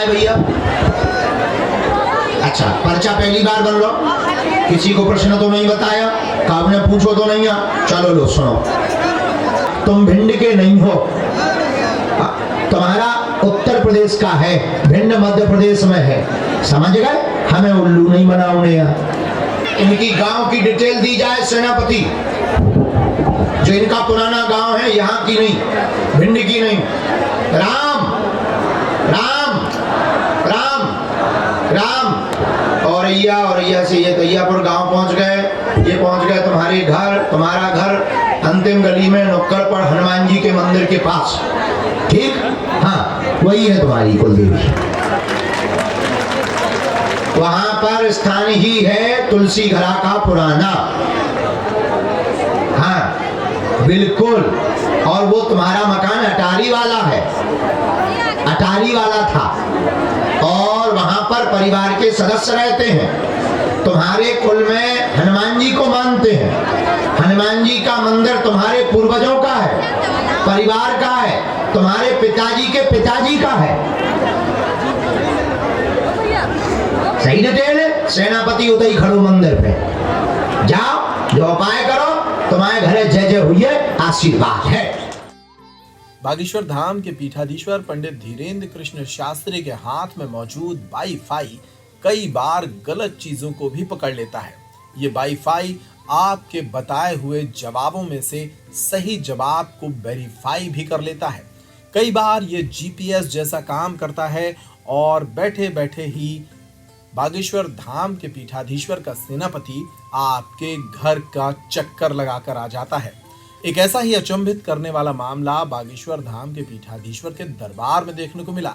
है भैया? अच्छा, पर्चा पहली बार बन लो, किसी को प्रश्न तो नहीं बताया, काम ने पूछो तो नहीं आ? चलो लो सुनो, तुम भिंड के नहीं हो, तुम्हारा उत्तर प्रदेश का है, भिंड मध्य प्रदेश में है, समझ गए? हमें उल्लू नहीं बनाओगे यार। इनकी गांव की डिटेल दी जाए सेनापति, जो इनका पुराना गांव है, यहाँ की नहीं, भिंड की नहीं। राम राम राम राम औरैया से ये तैयापुर गांव पहुंच गए, ये पहुंच गए तुम्हारे घर, तुम्हारा घर अंतिम गली में नुक्कड़ पर हनुमान जी के मंदिर के पास, ठीक? हाँ, वही है तुम्हारी कुलदेवी। वहां पर स्थान ही है तुलसी घरा का पुराना, हाँ बिल्कुल। और वो तुम्हारा मकान अटारी वाला है, अटारी वाला था, और वहां पर परिवार के सदस्य रहते हैं। तुम्हारे कुल में हनुमान जी को मानते हैं, हनुमान जी का मंदिर तुम्हारे पूर्वजों का है, परिवार का है, तुम्हारे पिताजी के पिताजी का है। सही डिटेल है। सेनापति उदय खड़ो मंदिर पे जाओ, जो उपाय करो, तुम्हारे घरे जय जय हुई है, आशीर्वाद है। बागेश्वर धाम के पीठाधीश्वर पंडित धीरेन्द्र कृष्ण शास्त्री के हाथ में मौजूद वाईफाई कई बार गलत चीजों को भी पकड़ लेता है। ये वाईफाई आपके बताए हुए जवाबों में से सही जवाब को वेरीफाई भी कर लेता है। कई बार ये जीपीएस जैसा काम करता है और बैठे बैठे ही बागेश्वर धाम के पीठाधीश्वर का सेनापति आपके घर का चक्कर लगाकर आ जाता है। एक ऐसा ही अचंभित करने वाला मामला बागेश्वर धाम के पीठाधीश्वर के दरबार में देखने को मिला,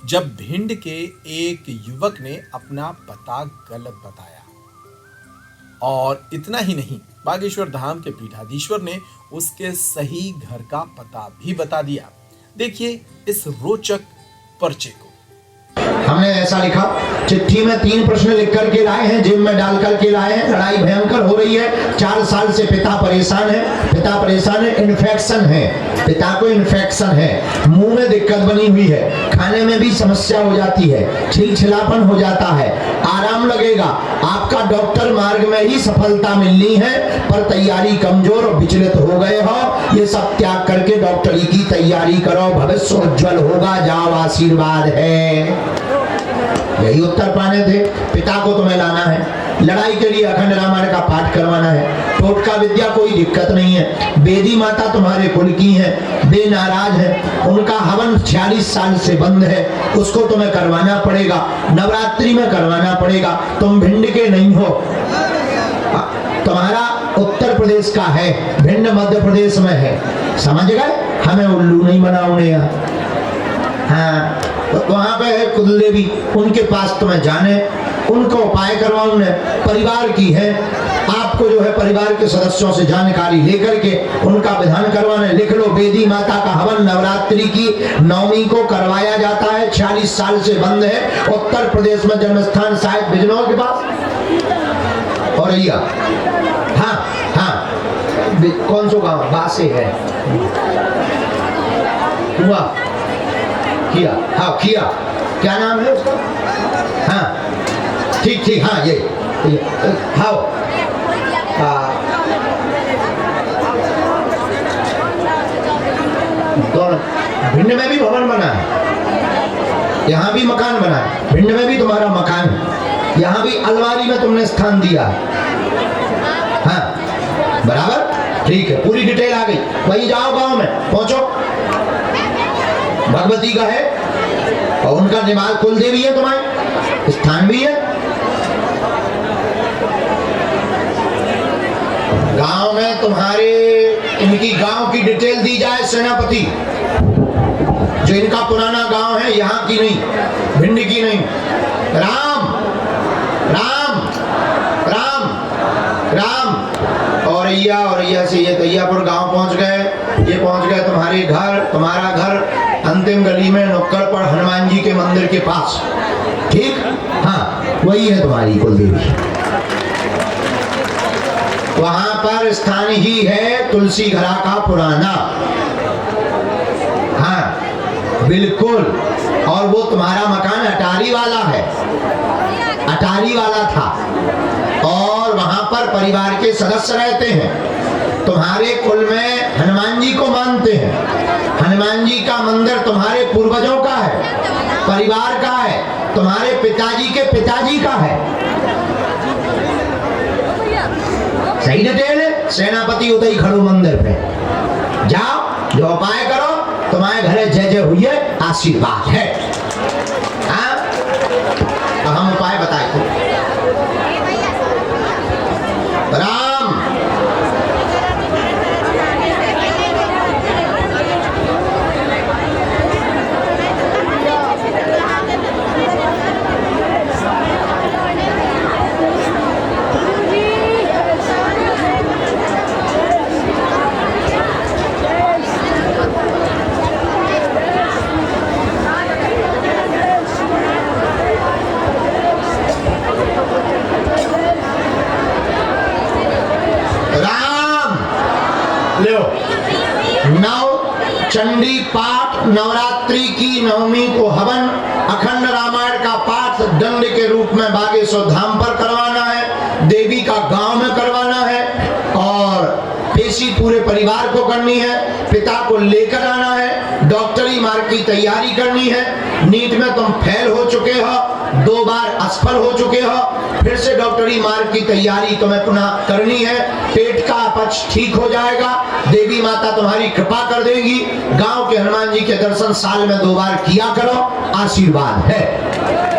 जब भिंड के एक युवक ने अपना पता गलत बताया। और इतना ही नहीं, बागेश्वर धाम के पीठाधीश्वर ने उसके सही घर का पता भी बता दिया। देखिए इस रोचक पर्चे को। हमने ऐसा लिखा, चिट्ठी में 3 प्रश्न लिख करके लाए हैं, जेब में डाल करके लाए हैं। लड़ाई भयंकर हो रही है, 4 साल से पिता परेशान है, इन्फेक्शन है, पिता को इन्फेक्शन है, मुंह में दिक्कत बनी हुई है, खाने में भी समस्या हो जाती है, छिलछिलापन हो जाता है, आराम लगेगा, आपका डॉक्टर मार्ग में ही सफलता मिलनी है, पर तैयारी कमजोर और विचलित हो गए हो, ये सब त्याग करके डॉक्टरी की तैयारी करो, भविष्य उज्जवल होगा, जाओ आशीर्वाद है। यही उत्तर पाने थे। पिता को तुम्हें लाना है, लड़ाई के लिए अखंड रामायण का पाठ करवाना है, टोटका विद्या कोई दिक्कत नहीं है, बेदी माता तुम्हारे कुल की है, बे नाराज है, उनका हवन 46 साल से बंद है, उसको तुम्हें करवाना पड़ेगा, नवरात्रि में करवाना पड़ेगा। तुम भिंड के नहीं हो, तुम्हारा उत्तर प्रदेश का है, भिंड मध्य प्रदेश में है, समझ गए? हमें उल्लू नहीं बनाओगे यार। हाँ, वहां पे है कुलदेवी, उनके पास तुम्हें जाने, उनको उपाय करवाने, परिवार की है, आपको जो है परिवार के सदस्यों से जानकारी लेकर के उनका विधान करवाने। लिख लो, बेदी माता का हवन नवरात्रि की 9वीं को करवाया जाता है, 46 साल से बंद है, उत्तर प्रदेश में जन्म स्थान शायद बिजनौर के पास औरैया। हाँ हाँ, कौन सो गाँव? बासे है, हुआ किया, हाँ किया, क्या नाम है उसका? हाँ ठीक, हाँ ये हाँ, भिंड में भी भवन बना है, यहाँ भी मकान बना है, भिंड में भी तुम्हारा मकान है, यहाँ भी अलमारी में तुमने स्थान दिया। हाँ बराबर, ठीक है, पूरी डिटेल आ गई। वही जाओ गांव में पहुंचो, भगवती का है और उनका निवास कुल देवी है, तुम्हारे स्थान भी है। गांव में तुम्हारे, इनकी गांव की डिटेल दी जाए सेनापति, जो इनका पुराना गांव है, यहाँ की नहीं, भिंड की नहीं। राम राम राम राम औरैया से ये तैयापुर गांव पहुंच गए, ये पहुंच गए तुम्हारे घर, तुम्हारा घर अंतिम गली में नुक्कड़ पर हनुमान जी के मंदिर के पास, ठीक? हाँ वही है तुम्हारी कुलदेवी। वहां पर स्थान ही है तुलसी घरा का पुराना, हाँ बिल्कुल। और और वो तुम्हारा मकान अटारी वाला है, अटारी वाला था, और वहां पर परिवार के सदस्य रहते हैं। तुम्हारे कुल में हनुमान जी को मानते हैं। हनुमान जी का मंदिर तुम्हारे पूर्वजों का है, परिवार का है, तुम्हारे पिताजी के पिताजी का है। सही डिटेल है। सेनापति उदय खड़ो मंदिर पे जाओ, जो उपाय करो, तुम्हारे घरे जय जय हुई है, आशीर्वाद है। हाँ, तो हम उपाय बताए थे। राम चंडी पाठ, नवरात्रि की नवमी को हवन, अखंड रामायण का पाठ दंड के रूप में बागेश्वर धाम पर करवाना है, देवी का गांव में करवाना है, और पेशी पूरे परिवार को करनी है, पिता को लेकर आना है, डॉक्टरी मार्क की तैयारी करनी है। नीट में तुम फेल हो चुके हो, 2 बार असफल हो चुके हो, फिर से डॉक्टरी मार्क की तैयारी तुम्हें पुनः करनी है। पेट का अपच ठीक हो जाएगा, देवी माता तुम्हारी कृपा कर देगी। गांव के हनुमान जी के दर्शन साल में 2 बार किया करो, आशीर्वाद है।